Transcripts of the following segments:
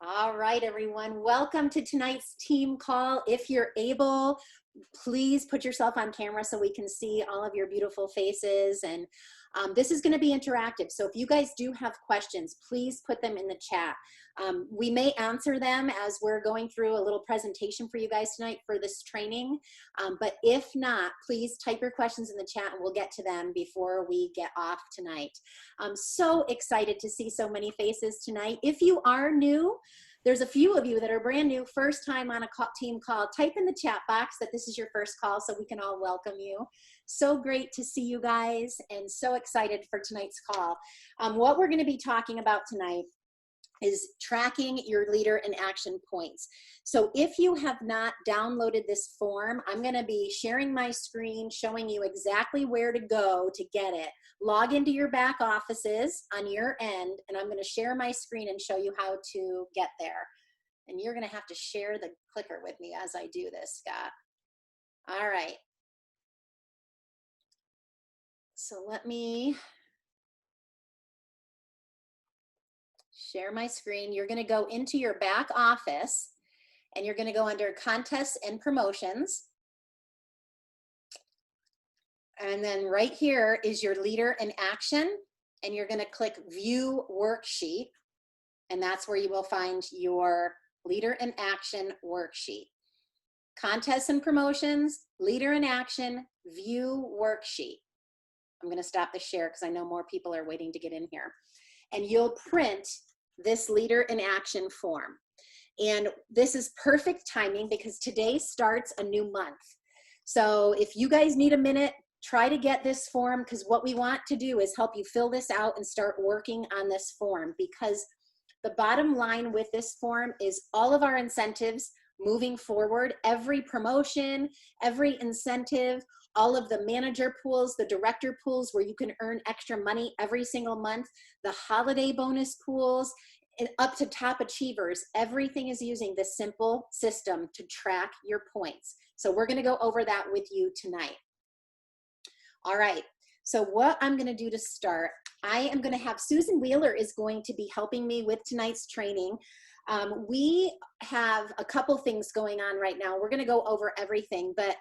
All right, everyone. Welcome to tonight's team call. If you're able, please put yourself on camera so we can see all of your beautiful faces. And this is going to be interactive. So if you guys do have questions, please put them in the chat. We may answer them as we're going through a little presentation for you guys tonight for this training. But if not, please type your questions in the chat and we'll get to them before we get off tonight. I'm so excited to see so many faces tonight. If you are new, there's a few of you that are brand new, first time on a team call. Type in the chat box that this is your first call so we can all welcome you. So great to see you guys and so excited for tonight's call. What we're going to be talking about tonight is tracking your leader in action points. So if you have not downloaded this form, I'm going to be sharing my screen, showing you exactly where to go to get it. Log into your back offices on your end, and I'm going to share my screen and show you how to get there. And you're going to have to share the clicker with me as I do this, Scott. All right. So let me share my screen. You're going to go into your back office and you're going to go under contests and promotions. And then right here is your leader in action, and you're going to click view worksheet, and that's where you will find your leader in action worksheet. Contests and promotions, leader in action, view worksheet. I'm going to stop the share because I know more people are waiting to get in here. And you'll print this leader in action form. And this is perfect timing because today starts a new month. So if you guys need a minute, try to get this form, because what we want to do is help you fill this out and start working on this form, because the bottom line with this form is all of our incentives moving forward, every promotion, every incentive, all of the manager pools, the director pools where you can earn extra money every single month, the holiday bonus pools, and up to top achievers, everything is using this simple system to track your points. So we're going to go over that with you tonight. All right, so what I'm going to do to start, I am going to have Susan Wheeler is going to be helping me with tonight's training. We have a couple things going on right now. We're going to go over everything, but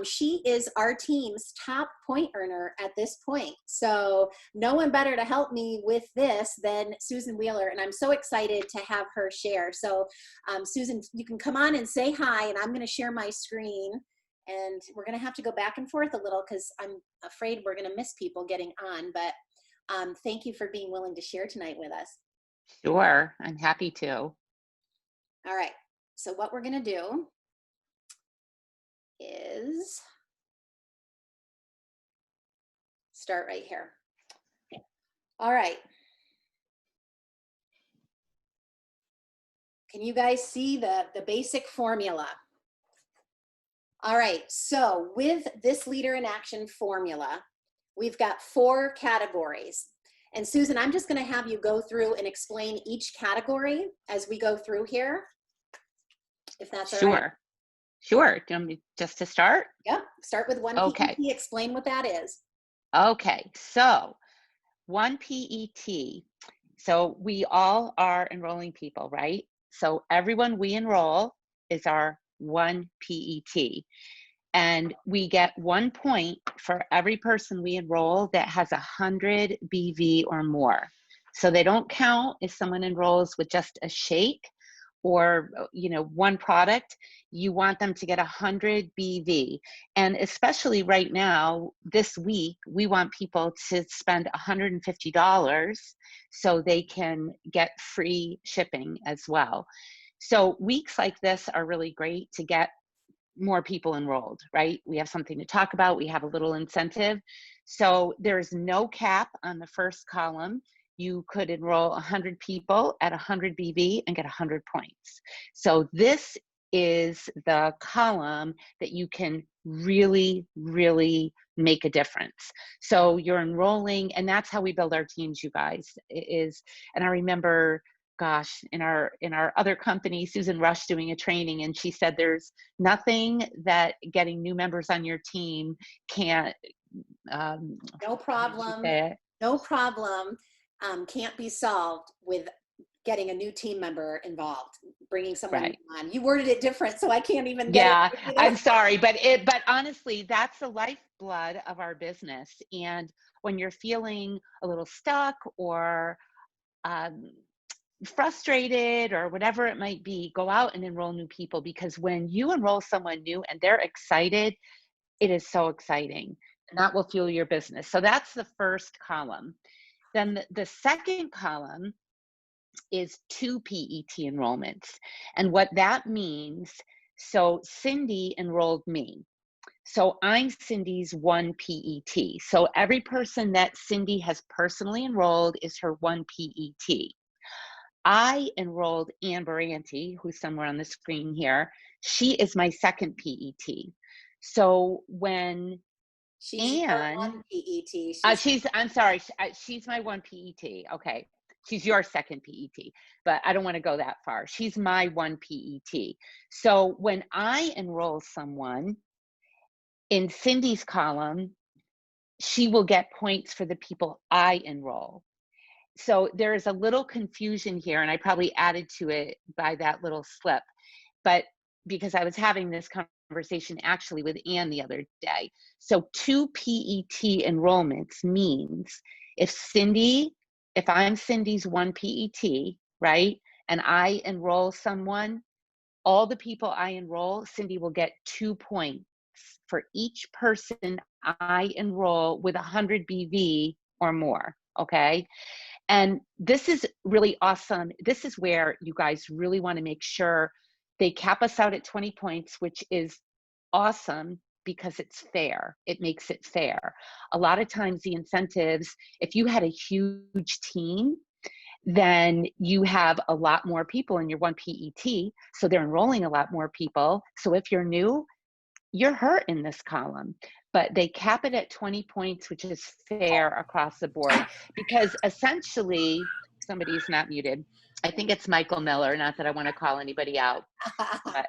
she is our team's top point earner at this point. So no one better to help me with this than Susan Wheeler, and I'm so excited to have her share. So Susan, you can come on and say hi, and I'm going to share my screen. And we're going to have to go back and forth a little because I'm afraid we're going to miss people getting on. But thank you for being willing to share tonight with us. Sure, I'm happy to. All right. So what we're going to do is start right here. All right. Can you guys see the basic formula? All right, so with this leader in action formula, we've got 4 categories. And Susan, I'm just going to have you go through and explain each category as we go through here, if that's all right. Sure. Do you want me just to start? Yep, start with 1 Okay. PET, explain what that is. Okay, so 1 PET. So we all are enrolling people, right? So everyone we enroll is our 1 PET. And we get 1 point for every person we enroll that has 100 BV or more. So they don't count if someone enrolls with just a shake or, you know, 1 product. You want them to get 100 BV. And especially right now, this week, we want people to spend $150 so they can get free shipping as well. So weeks like this are really great to get more people enrolled, right? We have something to talk about. We have a little incentive. So there's no cap on the first column. You could enroll 100 people at 100 BV and get 100 points. So this is the column that you can really, really make a difference. So you're enrolling, and that's how we build our teams, you guys, and I remember, gosh, in our other company, Susan Rush doing a training, and she said there's nothing that getting new members on your team can't No problem. Can't be solved with getting a new team member involved, bringing someone Right. on. You worded it different, so I can't even get it Yeah, right I'm either. sorry, but honestly, that's the lifeblood of our business. And when you're feeling a little stuck or um, frustrated or whatever it might be, go out and enroll new people, because when you enroll someone new and they're excited, it is so exciting. And that will fuel your business. So that's the first column. Then the second column is 2 PET enrollments. And what that means, so Cindy enrolled me. So I'm Cindy's 1 PET. So every person that Cindy has personally enrolled is her 1 PET. I enrolled Amber Ante, who's somewhere on the screen here. She is my 2nd PET. So when She's your Anne, one PET. She's I'm sorry, she's my 1 PET. Okay. She's your 2nd PET, but I don't want to go that far. She's my 1 PET. So when I enroll someone in Cindy's column, she will get points for the people I enroll. So there is a little confusion here, and I probably added to it by that little slip, but because I was having this conversation actually with Anne the other day. So 2 PET enrollments means if I'm Cindy's 1 PET, right, and I enroll someone, all the people I enroll, Cindy will get 2 points for each person I enroll with 100 BV or more. Okay. And this is really awesome. This is where you guys really want to make sure they cap us out at 20 points, which is awesome because it's fair. It makes it fair. A lot of times, the incentives, if you had a huge team, then you have a lot more people in your 1 PET. So they're enrolling a lot more people. So if you're new, you're hurt in this column, but they cap it at 20 points, which is fair across the board, because essentially, somebody's not muted. I think it's Michael Miller, not that I want to call anybody out, but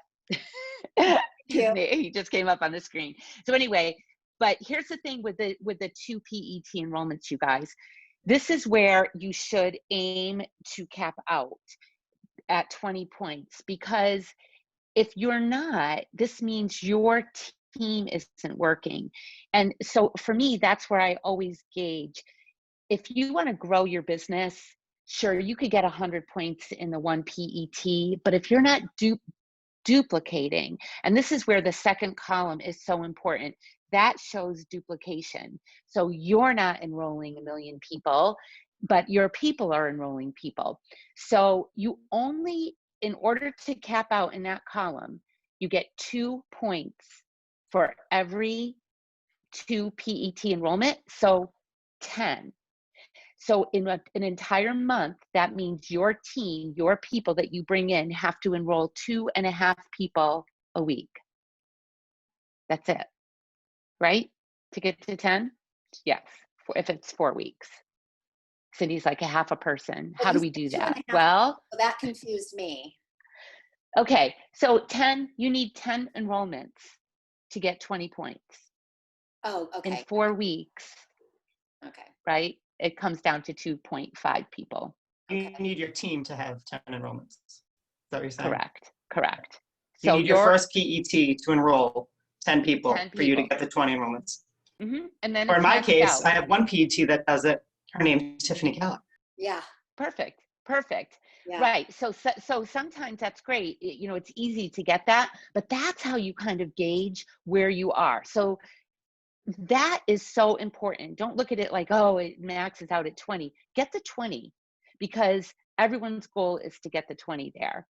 cute. he just came up on the screen. So anyway, but here's the thing with the 2 PET enrollments, you guys. This is where you should aim to cap out at 20 points, because if you're not, this means your team isn't working. And so for me, that's where I always gauge. If you want to grow your business, sure, you could get 100 points in the 1 PET, but if you're not duplicating, and this is where the second column is so important, that shows duplication. So you're not enrolling a million people, but your people are enrolling people. So you only, in order to cap out in that column, you get 2 points for every 2 PET enrollment. So 10. So in an entire month, that means your team, your people that you bring in have to enroll 2.5 people a week. That's it, right? To get to 10? Yes, if it's 4 weeks. Cindy's like a half a person. But How do you we said do two and that? a half, Well, so that confused me. okay, so 10, you need 10 enrollments to get 20 points. Oh, In okay. 4 weeks, Okay. right? It comes down to 2.5 people. You Okay. need your team to have 10 enrollments. Is that what you're saying? Correct, correct. You So need your your first PET to enroll 10 people 10 for you to people. get the 20 enrollments. And then Or in it's my maxed case, out. I have one PET that does it. Her name's Tiffany Keller. Yeah. Perfect. Perfect. Yeah. Right. So sometimes that's great. It's easy to get that, but that's how you kind of gauge where you are. So that is so important. Don't look at it like, oh, it maxes out at 20. Get the 20, because everyone's goal is to get the 20 there.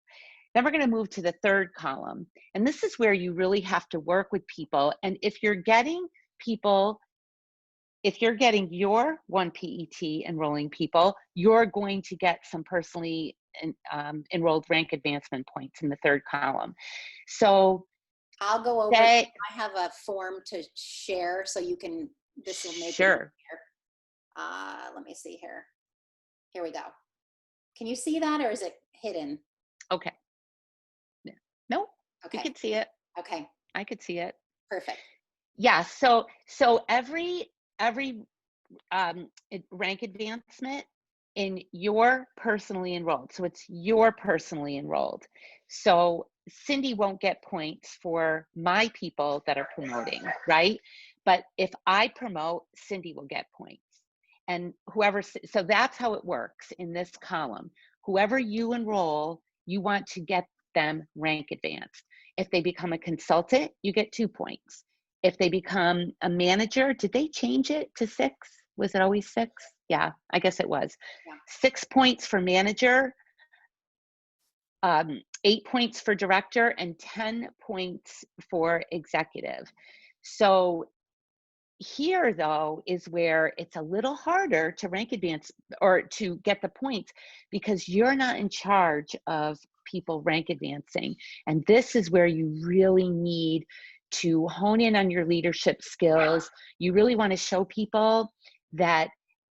Then we're going to move to the third column. And this is where you really have to work with people. And if you're getting your 1 PET enrolling people, you're going to get some personally enrolled rank advancement points in the third column. So I'll go over. say, I have a form to share, so you can. This will make it sure. easier. Let me see here. Here we go. Can you see that, or is it hidden? Okay. No, you Okay. could see it. Okay. I could see it. Perfect. Yeah. So every rank advancement in your personally enrolled. So it's your personally enrolled. So Cindy won't get points for my people that are promoting, right? But if I promote, Cindy will get points. And whoever, so that's how it works in this column. Whoever you enroll, you want to get them rank advanced. If they become a consultant, you get 2 points. If they become a manager, did they change it to 6? Was it always 6? Yeah, I guess it was. Yeah. 6 points for manager, 8 points for director, and 10 points for executive. So here, though, is where it's a little harder to rank advance or to get the points because you're not in charge of people rank advancing. And this is where you really need to hone in on your leadership skills. You really want to show people that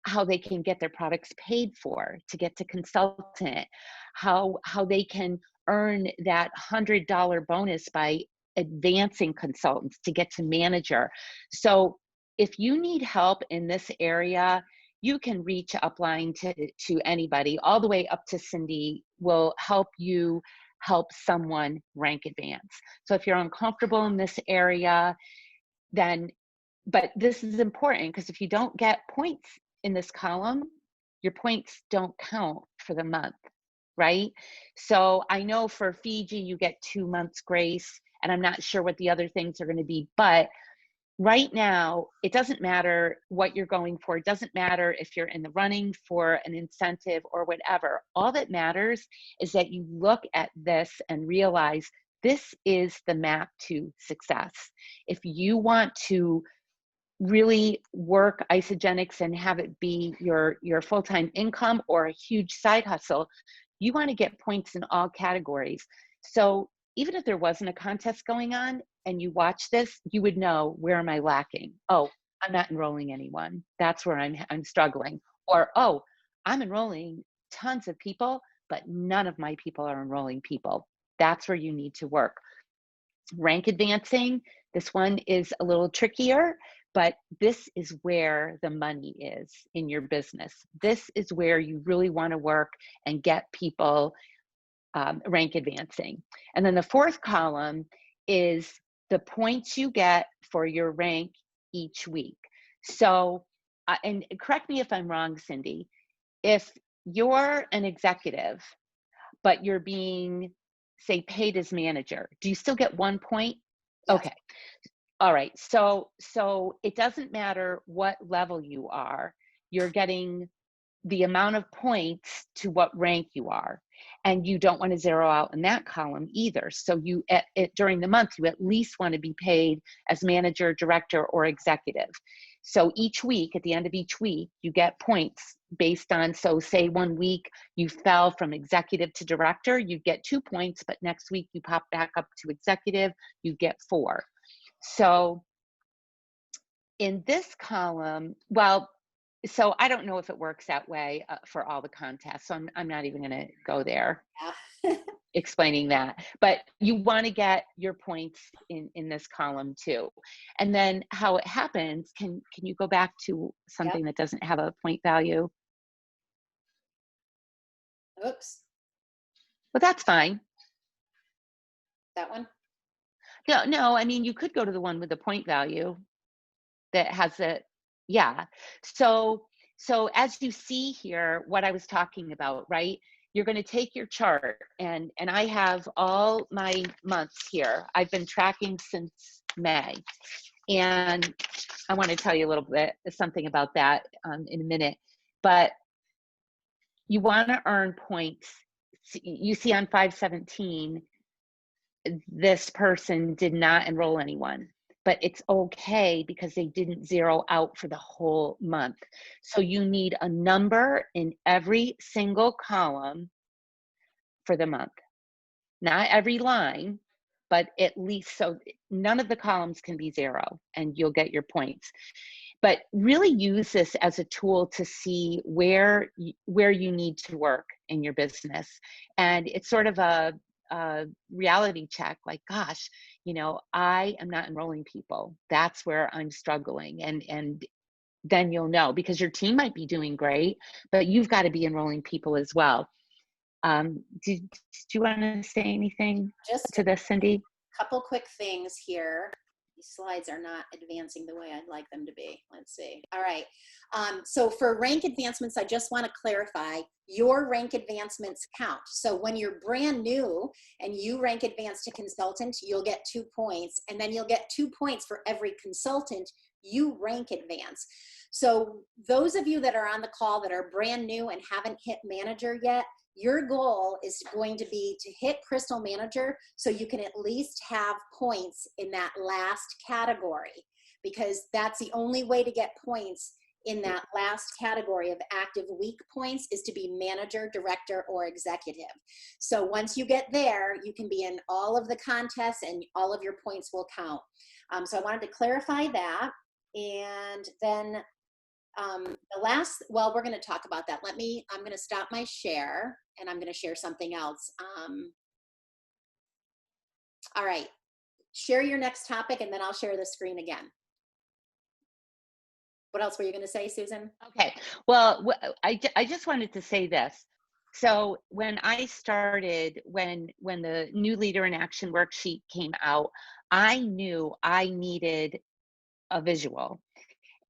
how they can get their products paid for to get to consultant, how they can earn that $100 bonus by advancing consultants to get to manager. So if you need help in this area, you can reach upline to anybody, all the way up to Cindy will help you help someone rank advance. So if you're uncomfortable in this area, then, but this is important because if you don't get points in this column, your points don't count for the month, right? So I know for Fiji, you get 2 months grace, and I'm not sure what the other things are going to be, but right now, it doesn't matter what you're going for. It doesn't matter if you're in the running for an incentive or whatever. All that matters is that you look at this and realize this is the map to success. If you want to really work Isogenics and have it be your full-time income or a huge side hustle, you want to get points in all categories. So even if there wasn't a contest going on and you watch this, you would know, where am I lacking? Oh, I'm not enrolling anyone. That's where I'm struggling. Or, oh, I'm enrolling tons of people, but none of my people are enrolling people. That's where you need to work. Rank advancing, this one is a little trickier, but this is where the money is in your business. This is where you really want to work and get people rank advancing. And then the fourth column is the points you get for your rank each week. So, and correct me if I'm wrong, Cindy, if you're an executive, but you're being, say, paid as manager, do you still get 1 point? Yes. Okay. All right. So it doesn't matter what level you are, you're getting the amount of points to what rank you are. And you don't want to zero out in that column either. So you, during the month, you at least want to be paid as manager, director, or executive. So each week, at the end of each week, you get points based on, so say 1 week you fell from executive to director, you get 2 points, but next week you pop back up to executive, you get 4. So in this column, well, so I don't know if it works that way for all the contests. So I'm not even going to go there Yeah. explaining that. But you want to get your points in this column too. And then how it happens, can you go back to something that doesn't have a point value? Oops, Well, that's fine. that one? No, I mean, you could go to the one with the point value that has a, yeah. So as you see here, what I was talking about, right? You're going to take your chart, and I have all my months here. I've been tracking since May, and I want to tell you a little bit something about that in a minute. But you want to earn points. You see on 5/17, this person did not enroll anyone, but it's okay because they didn't zero out for the whole month. So you need a number in every single column for the month. Not every line, but at least, so none of the columns can be 0 and you'll get your points. But really use this as a tool to see where you need to work in your business. And it's sort of a reality check, like, gosh, I am not enrolling people. That's where I'm struggling. And then you'll know, because your team might be doing great, but you've got to be enrolling people as well. Do you want to say anything Just to this, Cindy? a couple quick things here. These slides are not advancing the way I'd like them to be. Let's see. All right. So for rank advancements, I just want to clarify, your rank advancements count. So when you're brand new and you rank advance to consultant, you'll get 2 points, and then you'll get 2 points for every consultant you rank advance. So those of you that are on the call that are brand new and haven't hit manager yet, your goal is going to be to hit Crystal Manager so you can at least have points in that last category, because that's the only way to get points in that last category of active week points is to be manager, director, or executive. So once you get there, you can be in all of the contests and all of your points will count. So I wanted to clarify that. And then the last, well, we're going to talk about that. I'm going to stop my share and I'm going to share something else. All right, share your next topic and then I'll share the screen again. What else were you going to say, Susan? Okay, well, I just wanted to say this. So when I started, when the new Leader in Action worksheet came out, I knew I needed a visual.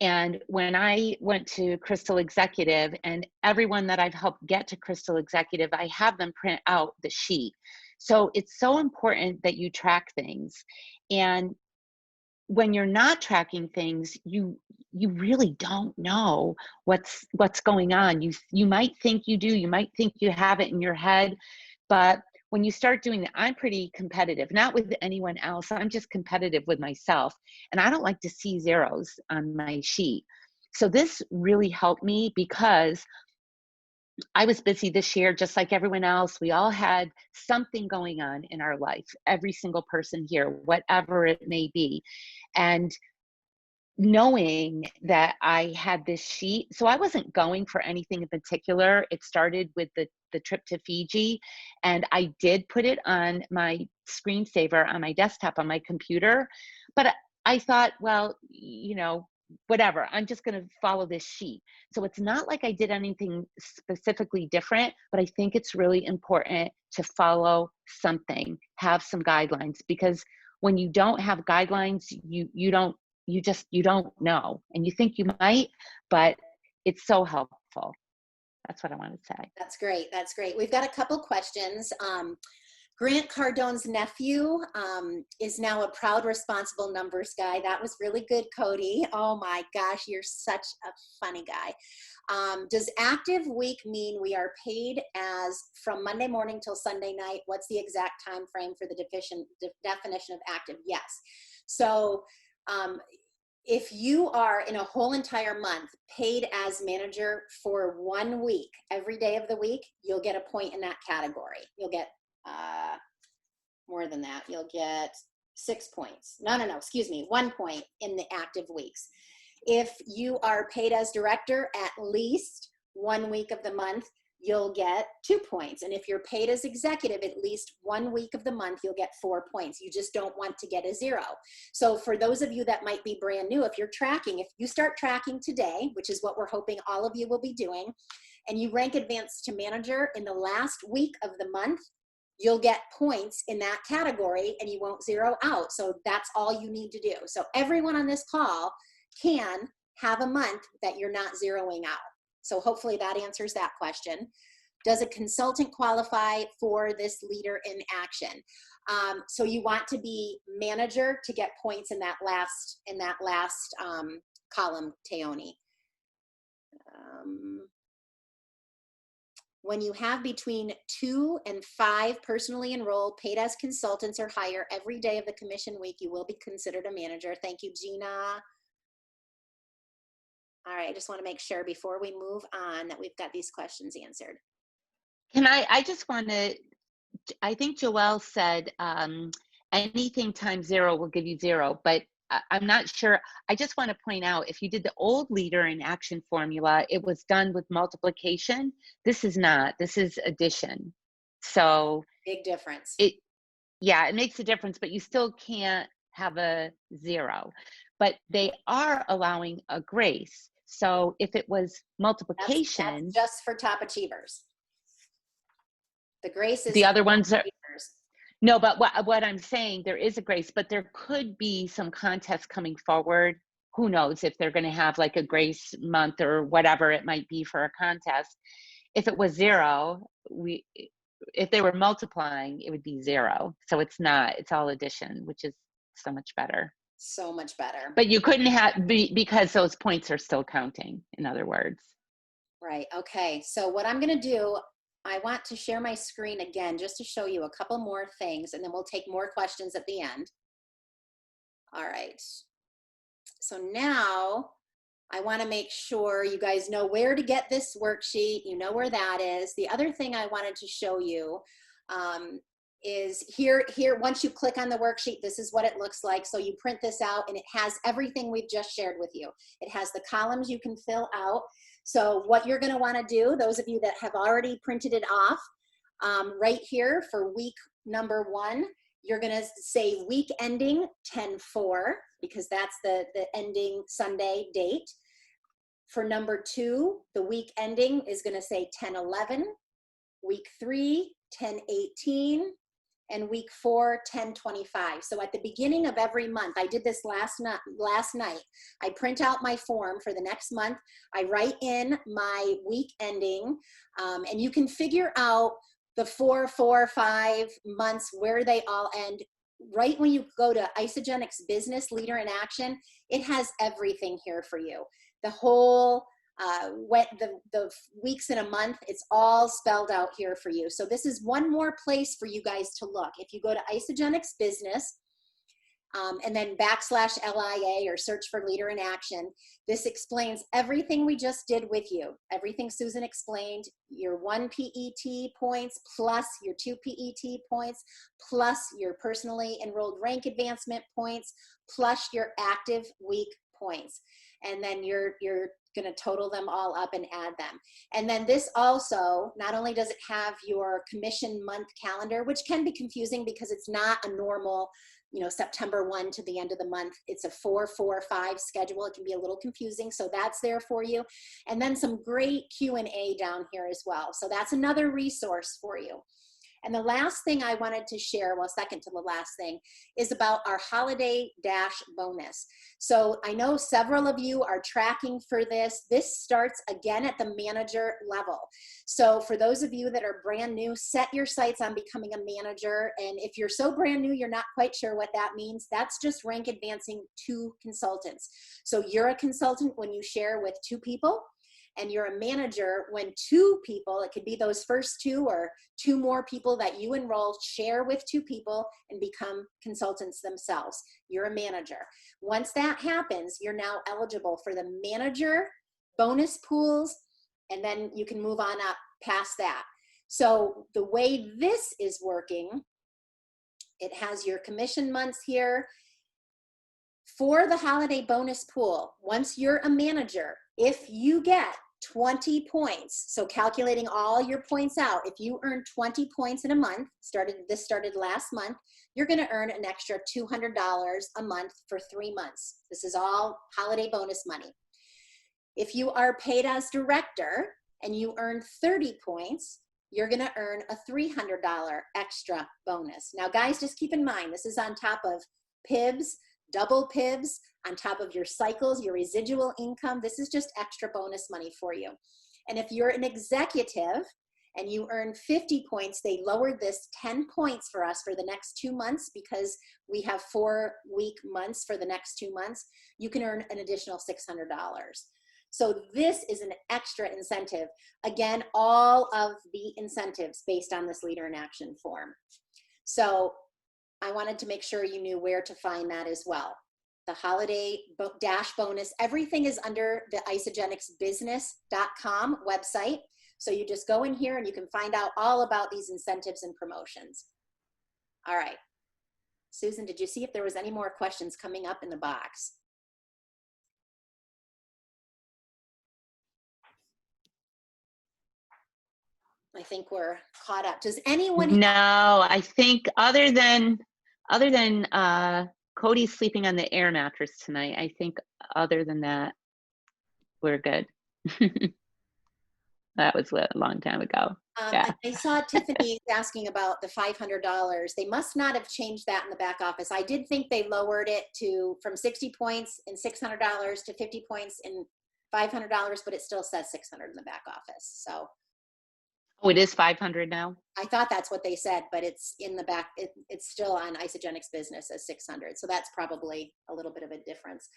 And when I went to Crystal Executive, and everyone that I've helped get to Crystal Executive, I have them print out the sheet. So it's so important that you track things. And when you're not tracking things, you really don't know what's going on. You might think you do, you might think you have it in your head, but when you start doing that, I'm pretty competitive, not with anyone else. I'm just competitive with myself. And I don't like to see zeros on my sheet. So this really helped me because I was busy this year, just like everyone else. We all had something going on in our life, every single person here, whatever it may be. And knowing that I had this sheet, so I wasn't going for anything in particular. It started with the trip to Fiji, and I did put it on my screensaver on my desktop on my computer, but I thought, well, whatever, I'm just going to follow this sheet. So it's not like I did anything specifically different, but I think it's really important to follow something, have some guidelines, because when you don't have guidelines, you don't know, and you think you might, but it's so helpful. That's what I want to say. That's great. That's great. We've got a couple questions. Grant Cardone's nephew is now a proud, responsible numbers guy. That was really good, Cody. Oh my gosh, you're such a funny guy. Does active week mean we are paid as from Monday morning till Sunday night? What's the exact time frame for the definition of active? Yes. So if you are in a whole entire month paid as manager for 1 week, every day of the week, you'll get a point in that category. You'll get more than that. You'll get 6 points. No, excuse me, 1 point in the active weeks. If you are paid as director at least 1 week of the month, you'll get 2 points. And if you're paid as executive at least 1 week of the month, you'll get 4 points. You just don't want to get a 0. So for those of you that might be brand new, if you're tracking, if you start tracking today, which is what we're hoping all of you will be doing, and you rank advance to manager in the last week of the month, you'll get points in that category and you won't zero out. So that's all you need to do. So everyone on this call can have a month that you're not zeroing out. So hopefully that answers that question. Does a consultant qualify for this leader in action? So you want to be manager to get points in that last column, Teoni. When you have between 2 and 5 personally enrolled, paid as consultants or higher every day of the commission week, you will be considered a manager. Thank you, Gina. All right, I just want to make sure before we move on that we've got these questions answered. I just want to, I think Joelle said anything times 0 will give you 0, but I'm not sure. I just want to point out, if you did the old leader in action formula, it was done with multiplication. This is not, this is addition. So big difference. It makes a difference, but you still can't have a 0. But they are allowing a grace. So if it was That's multiplication, just for top achievers. The grace is the for other ones are, achievers. no, but what I'm saying, there is a grace, but there could be some contests coming forward. Who knows if they're going to have like a grace month or whatever it might be for a contest. If it was 0, if they were multiplying, it would be 0. So it's not, it's all addition, which is so much better. So much better. But you couldn't have, because those points are still counting, in other words. Right. Okay. So what I'm going to do, I want to share my screen again, just to show you a couple more things, and then we'll take more questions at the end. All right. So now I want to make sure you guys know where to get this worksheet. You know where that is. The other thing I wanted to show you is here, once you click on the worksheet, this is what it looks like. So you print this out and it has everything we've just shared with you. It has the columns you can fill out. So what you're going to want to do, those of you that have already printed it off, right here for week number 1, you're going to say week ending 10/4, because that's the ending Sunday date. For number 2, the week ending is going to say 10/11, week 3, 10/18, and week 4, 10/25. So at the beginning of every month, I did this last night. I print out my form for the next month. I write in my week ending, and you can figure out the 4, 5 months where they all end. Right when you go to Isagenix Business Leader in Action, it has everything here for you. The whole the weeks in a month, it's all spelled out here for you. So this is one more place for you guys to look. If you go to Isagenix Business and then /LIA or search for Leader in Action, this explains everything we just did with you. Everything Susan explained, your 1 PET points plus your 2 PET points plus your personally enrolled rank advancement points plus your active week points. And then you're going to total them all up and add them. And then this also, not only does it have your commission month calendar, which can be confusing because it's not a normal, September 1 to the end of the month. It's a 4-4-5 schedule. It can be a little confusing. So that's there for you. And then some great Q&A down here as well. So that's another resource for you. And the last thing I wanted to share, well, second to the last thing, is about our holiday dash bonus. So I know several of you are tracking for this. This starts again at the manager level. So for those of you that are brand new, set your sights on becoming a manager. And if you're so brand new, you're not quite sure what that means, that's just rank advancing 2 consultants. So you're a consultant when you share with 2 people. And you're a manager when 2 people, it could be those first 2 or 2 more people that you enroll, share with 2 people and become consultants themselves. You're a manager. Once that happens, you're now eligible for the manager bonus pools, and then you can move on up past that. So the way this is working, it has your commission months here. For the holiday bonus pool, once you're a manager, if you get 20 points, so calculating all your points out, if you earn 20 points in a month, this started last month, you're going to earn an extra $200 a month for 3 months. This is all holiday bonus money. If you are paid as director and you earn 30 points, you're going to earn a $300 extra bonus. Now, guys, just keep in mind, this is on top of PIBs, double PIBs, on top of your cycles, your residual income. This is just extra bonus money for you. And if you're an executive and you earn 50 points, they lowered this 10 points for us for the next 2 months because we have 4-week months for the next 2 months. You can earn an additional $600. So this is an extra incentive. Again, all of the incentives based on this Leader in Action form. So I wanted to make sure you knew where to find that as well. The holiday dash bonus, everything is under the isagenixbusiness.com website. So you just go in here and you can find out all about these incentives and promotions. All right. Susan, did you see if there was any more questions coming up in the box? I think we're caught up. Does anyone? No, I think other than Cody's sleeping on the air mattress tonight, I think other than that, we're good. That was a long time ago. Yeah. I saw Tiffany asking about the $500. They must not have changed that in the back office. I did think they lowered it from 60 points and $600 to 50 points and $500, but it still says 600 in the back office. So Oh, it is 500 now? I thought that's what they said, but it's in the back. It's still on Isagenix Business as 600. So that's probably a little bit of a difference.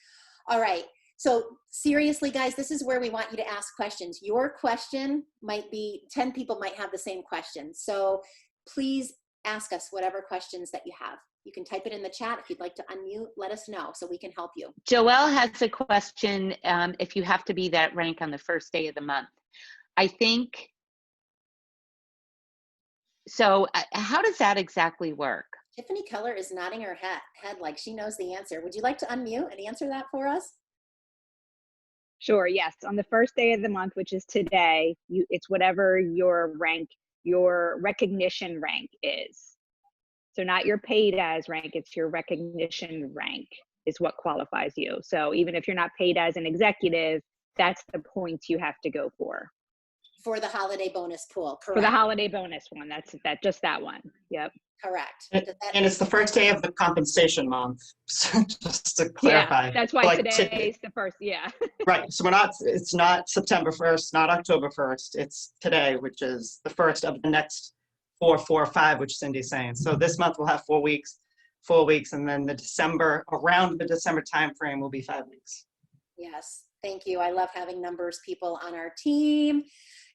All right. So seriously, guys, this is where we want you to ask questions. Your question might be, 10 people might have the same question. So please ask us whatever questions that you have. You can type it in the chat. If you'd like to unmute, let us know so we can help you. Joelle has a question, if you have to be that rank on the first day of the month. I think, so how does that exactly work? Tiffany Keller is nodding her head like she knows the answer. Would you like to unmute and answer that for us? Sure, yes. On the first day of the month, which is today, it's whatever your rank, your recognition rank is. So not your paid as rank, it's your recognition rank is what qualifies you. So even if you're not paid as an executive, that's the points you have to go for. For the holiday bonus pool, correct? For the holiday bonus one, just that one. Yep. Correct. And it's the first day of the compensation month, so just to clarify. Yeah, that's why Like today is the first, yeah. Right, so it's not September 1st, not October 1st, it's today, which is the first of the next 4, 5, which Cindy's saying. So this month we'll have 4 weeks, and then around the December timeframe will be 5 weeks. Yes, thank you. I love having numbers people on our team.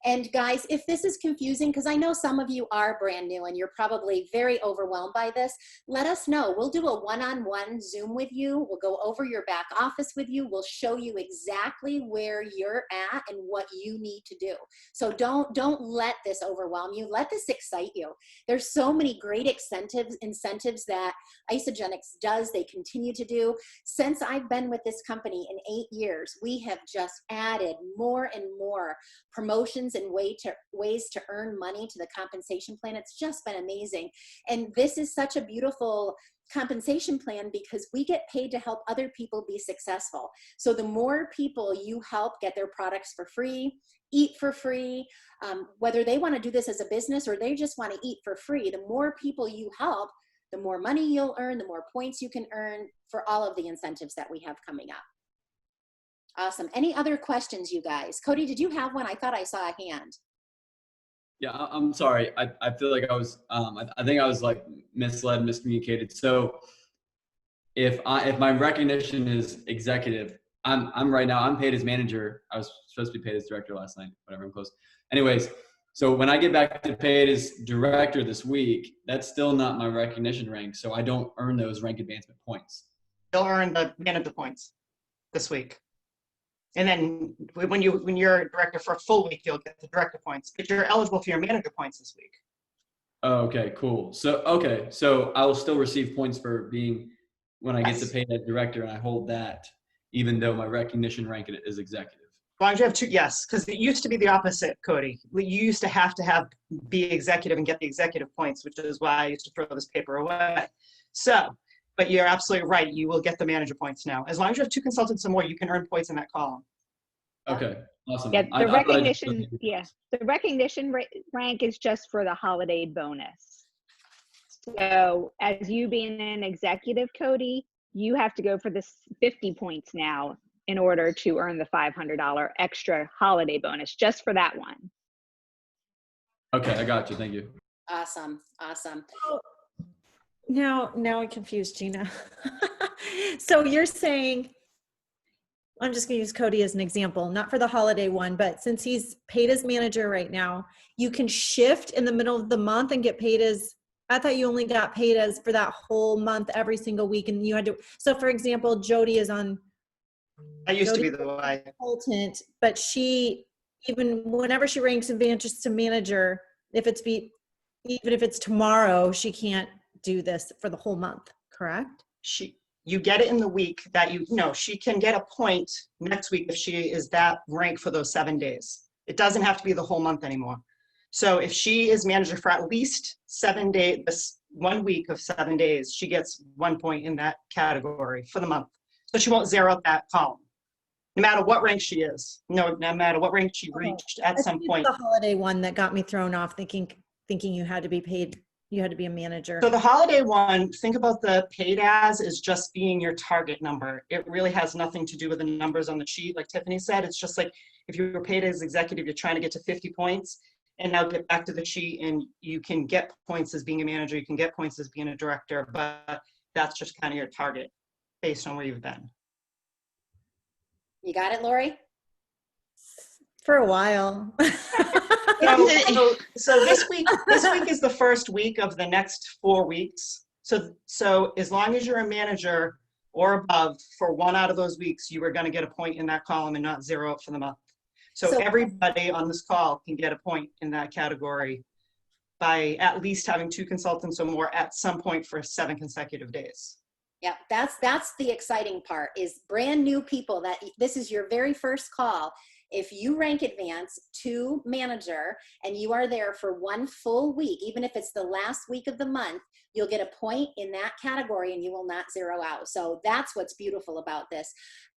And guys, if this is confusing, because I know some of you are brand new and you're probably very overwhelmed by this, let us know. We'll do a one-on-one Zoom with you. We'll go over your back office with you. We'll show you exactly where you're at and what you need to do. So don't let this overwhelm you. Let this excite you. There's so many great incentives that Isagenix does. They continue to do. Since I've been with this company in 8 years, we have just added more and more promotions and ways to earn money to the compensation plan. It's just been amazing. And this is such a beautiful compensation plan because we get paid to help other people be successful. So the more people you help get their products for free, eat for free, whether they want to do this as a business or they just want to eat for free, the more people you help, the more money you'll earn, the more points you can earn for all of the incentives that we have coming up. Awesome. Any other questions, you guys? Cody, did you have one? I thought I saw a hand. Yeah, I'm sorry. I feel like I was, I think I was like misled, miscommunicated. So if my recognition is executive, I'm right now, I'm paid as manager. I was supposed to be paid as director last night, whatever, I'm close. Anyways, so when I get back to paid as director this week, that's still not my recognition rank. So I don't earn those rank advancement points. You'll earn the manager points this week. And then when you're a director for a full week, you'll get the director points, but you're eligible for your manager points this week. Oh, okay, cool. So I will still receive points for being, when I get to pay as director, and I hold that, even though my recognition rank is executive. As long as you have 2, yes, because it used to be the opposite, Cody. You used to have be executive and get the executive points, which is why I used to throw this paper away. So, but you're absolutely right. You will get the manager points now. As long as you have 2 consultants or more, you can earn points in that column. Okay, awesome. Yeah, the recognition, the recognition rank is just for the holiday bonus. So as you being an executive, Cody, you have to go for the 50 points now in order to earn the $500 extra holiday bonus just for that one. Okay, I got you. Thank you. Awesome. Awesome. Oh, now I'm confused, Gina. So you're saying, I'm just going to use Cody as an example, not for the holiday one, but since he's paid as manager right now, you can shift in the middle of the month and get paid as, I thought you only got paid as for that whole month every single week, and you had to, so for example, Jody is on. That used to be the way. Consultant, but she, even whenever she ranks advantage to manager, even if it's tomorrow, she can't do this for the whole month, correct? You get it in the week that she can get a point next week if she is that rank for those 7 days. It doesn't have to be the whole month anymore. So if she is manager for at least 7 days, this 1 week of 7 days, she gets 1 point in that category for the month. So she won't zero out that column. no matter what rank she is. No matter what rank she reached at some It's point. the holiday one that got me thrown off, thinking you had to be paid, you had to be a manager. So the holiday one, think about the paid as is just being your target number. It really has nothing to do with the numbers on the sheet. Like Tiffany said, it's just like if you were paid as executive, you're trying to get to 50 points. And now get back to the sheet and you can get points as being a manager, you can get points as being a director, but that's just kind of your target based on where you've been. You got it, Lori? For a while. So this week is the first week of the next 4 weeks. So as long as you're a manager or above for one out of those weeks, you are going to get a point in that column and not 0 up for the month. So everybody on this call can get a point in that category by at least having 2 consultants or more at some point for 7 consecutive days. Yeah, that's the exciting part, is brand new people that this is your very first call. If you rank advance to manager and you are there for 1 full week, even if it's the last week of the month, you'll get a point in that category and you will not 0 out. So that's what's beautiful about this.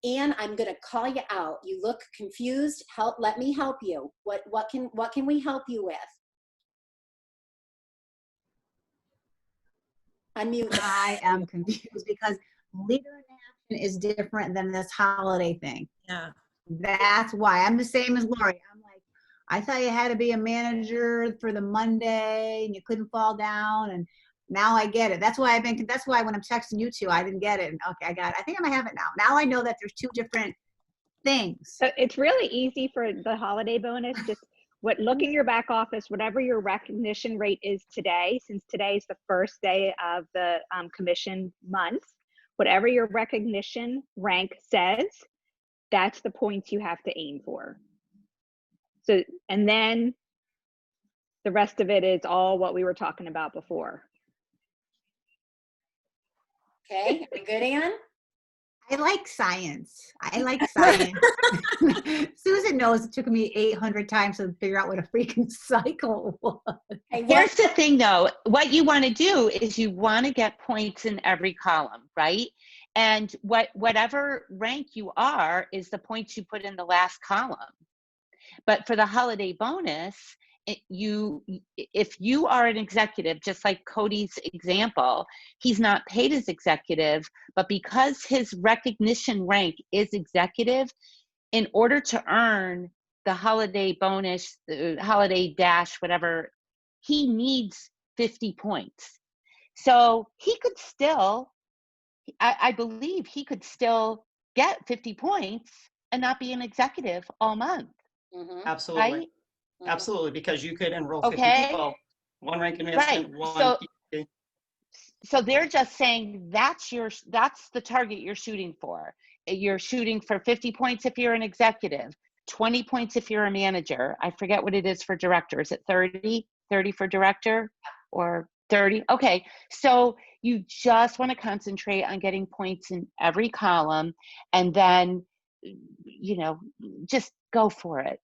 And I'm going to call you out. You look confused. Let me help you. What can we help you with? Unmute. I am confused because leader in action is different than this holiday thing. Yeah. That's why I'm the same as Lori. I'm like, I thought you had to be a manager for the Monday and you couldn't fall down. And now I get it. That's why when I'm texting you two, I didn't get it. And okay, I got it. I think I might have it now. Now I know that there's 2 different things. So it's really easy for the holiday bonus. Just look in your back office, whatever your recognition rate is today, since today is the first day of the commission month, whatever your recognition rank says, that's the points you have to aim for. So, and then the rest of it is all what we were talking about before. Okay, are we good, Ann? I like science. Susan knows it took me 800 times to figure out what a freaking cycle was. Here's the thing though, what you want to do is you want to get points in every column, right? And whatever rank you are is the points you put in the last column. But for the holiday bonus, if you are an executive, just like Cody's example, he's not paid as executive, but because his recognition rank is executive, in order to earn the holiday bonus, holiday dash, whatever, he needs 50 points. So he could still, I believe he could still get 50 points and not be an executive all month. Mm-hmm. Absolutely. Right? Absolutely, because you could enroll 50 people, 1 rank advancement, Right. 1 PT. So they're just saying that's the target you're shooting for. You're shooting for 50 points if you're an executive, 20 points if you're a manager. I forget what it is for director. Is it 30? 30 for director or 30? Okay. So you just want to concentrate on getting points in every column and then, just go for it.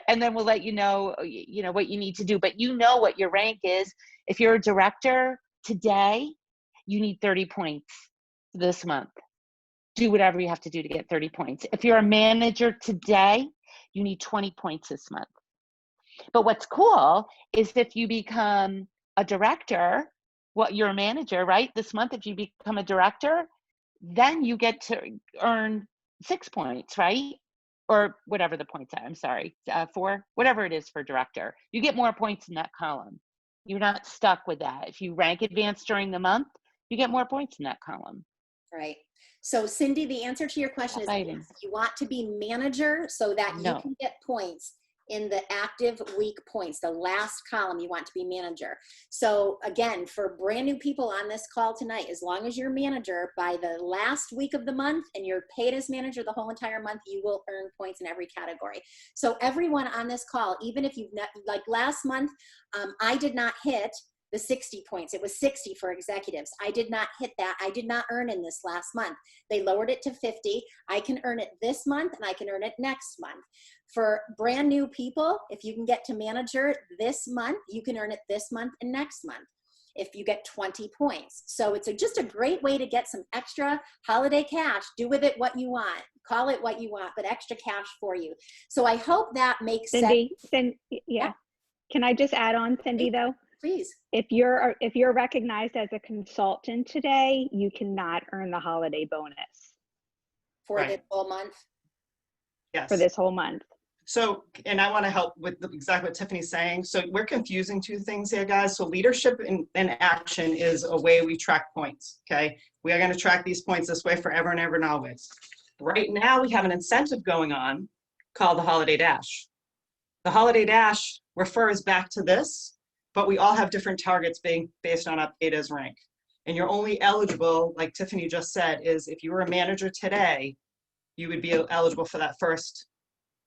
And then we'll let you know what you need to do. But you know what your rank is. If you're a director today, you need 30 points this month. Do whatever you have to do to get 30 points. If you're a manager today, you need 20 points this month. But what's cool is if you become a director, you're a manager, right? This month, if you become a director, then you get to earn 6 points, right? Or whatever the points are, I'm sorry, 4, whatever it is for director. You get more points in that column. You're not stuck with that. If you rank advanced during the month, you get more points in that column. Right. So Cindy, the answer to your question is yes, you want to be manager so that you can get points in the active week points, the last column you want to be manager. So again, for brand new people on this call tonight, as long as you're manager by the last week of the month and you're paid as manager the whole entire month, you will earn points in every category. So everyone on this call, even if you've not, like last month, I did not hit the 60 points. It was 60 for executives. I did not hit that. I did not earn in this last month. They lowered it to 50. I can earn it this month and I can earn it next month. For brand new people, if you can get to manager this month, you can earn it this month and next month. if you get 20 points. So it's just a great way to get some extra holiday cash. Do with it what you want. Call it what you want, but extra cash for you. So I hope that makes Cindy, sense. yeah. Can I just add on, Cindy, though? Please. If you're recognized as a consultant today, you cannot earn the holiday bonus For Right. this whole month. Yes. for this whole month. So, and I want to help with exactly what Tiffany's saying. So we're confusing two things here, guys. So leadership in action is a way we track points, okay? We are going to track these points this way forever and ever and always. Right now, we have an incentive going on called the Holiday Dash. The Holiday Dash refers back to this, but we all have different targets being based on our Beta's rank. And you're only eligible, like Tiffany just said, is if you were a manager today, you would be eligible for that first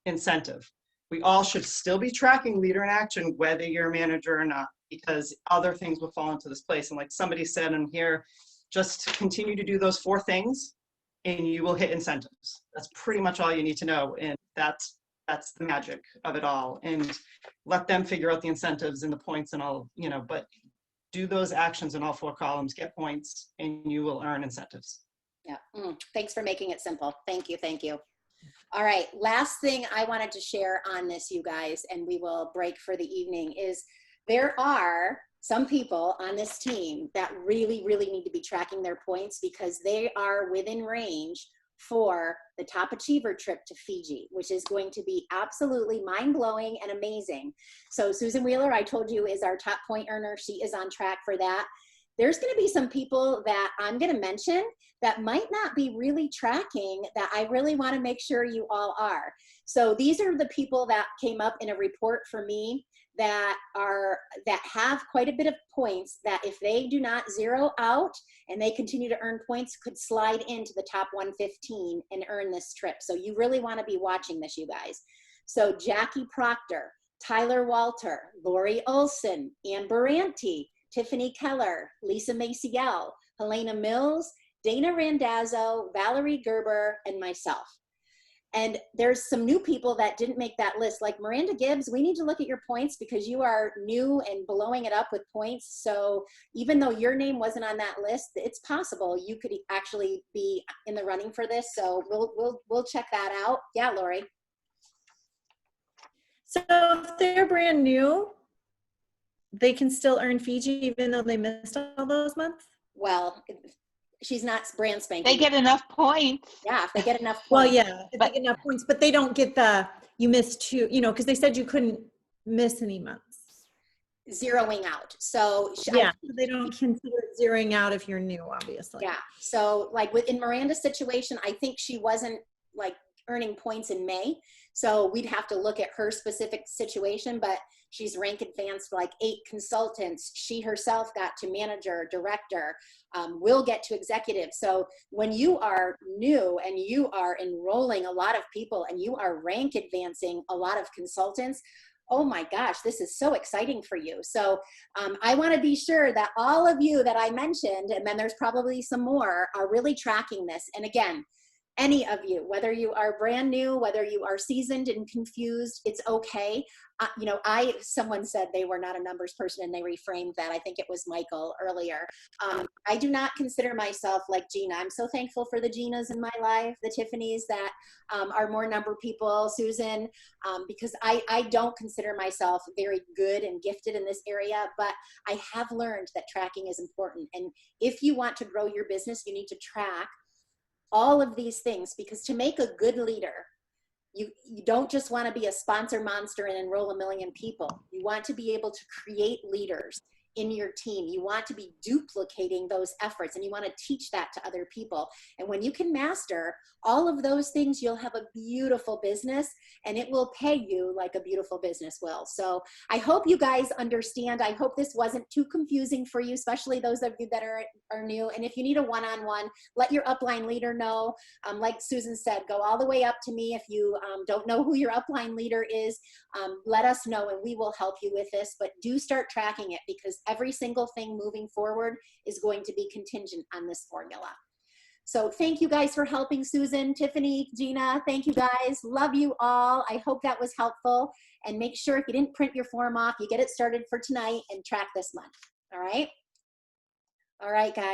incentive. We all should still be tracking leader in action, whether you're a manager or not, because other things will fall into this place. And like somebody said in here, just continue to do those 4 things and you will hit incentives. That's pretty much all you need to know. And that's the magic of it all. And let them figure out the incentives and the points and all, you know, but do those actions in all 4 columns, get points, and you will earn incentives. Yeah. Thanks for making it simple. Thank you. Thank you. All right. Last thing I wanted to share on this, you guys, and we will break for the evening, is there are some people on this team that really, really need to be tracking their points because they are within range for the top achiever trip to Fiji, which is going to be absolutely mind-blowing and amazing. So Susan Wheeler, I told you, is our top point earner. She is on track for that. There's going to be some people that I'm going to mention that might not be really tracking that I really want to make sure you all are. So these are the people that came up in a report for me that have quite a bit of points that if they do not zero out and they continue to earn points could slide into the top 115 and earn this trip. So you really want to be watching this, you guys. So Jackie Proctor, Tyler Walter, Lori Olson, Ann Baranti, Tiffany Keller, Lisa Maciel, Helena Mills, Dana Randazzo, Valerie Gerber, and myself. And there's some new people that didn't make that list, like Miranda Gibbs. We need to look at your points because you are new and blowing it up with points. So even though your name wasn't on that list, it's possible you could actually be in the running for this. So we'll check that out. Yeah, Lori. So if they're brand new, they can still earn Fiji even though they missed all those months? Well, she's not brand spanking. They get enough points. Yeah, if they get enough points. Well, yeah, if they get enough points, but they don't get you missed 2, because they said you couldn't miss any months. Zeroing out. So they don't consider zeroing out if you're new, obviously. Yeah. So like in Miranda's situation, I think she wasn't like earning points in May. So we'd have to look at her specific situation, but she's rank advanced like 8 consultants. She herself got to manager, director, will get to executive. So when you are new and you are enrolling a lot of people and you are rank advancing a lot of consultants, oh my gosh, this is so exciting for you. So I want to be sure that all of you that I mentioned, and then there's probably some more, are really tracking this. And again, any of you, whether you are brand new, whether you are seasoned and confused, it's okay. Someone said they were not a numbers person and they reframed that. I think it was Michael earlier. I do not consider myself like Gina. I'm so thankful for the Ginas in my life, the Tiffanys that are more number people, Susan, because I don't consider myself very good and gifted in this area, but I have learned that tracking is important. And if you want to grow your business, you need to track all of these things, because to make a good leader, you don't just want to be a sponsor monster and enroll 1 million people. You want to be able to create leaders in your team. You want to be duplicating those efforts and you want to teach that to other people. And when you can master all of those things, you'll have a beautiful business and it will pay you like a beautiful business will. So I hope you guys understand. I hope this wasn't too confusing for you, especially those of you that are new. And if you need a one-on-one, let your upline leader know. Like Susan said, go all the way up to me. If you don't know who your upline leader is, let us know and we will help you with this. But do start tracking it, because every single thing moving forward is going to be contingent on this formula. So thank you guys for helping, Susan, Tiffany, Gina. Thank you guys. Love you all. I hope that was helpful. And make sure if you didn't print your form off, you get it started for tonight and track this month. All right. All right, guys.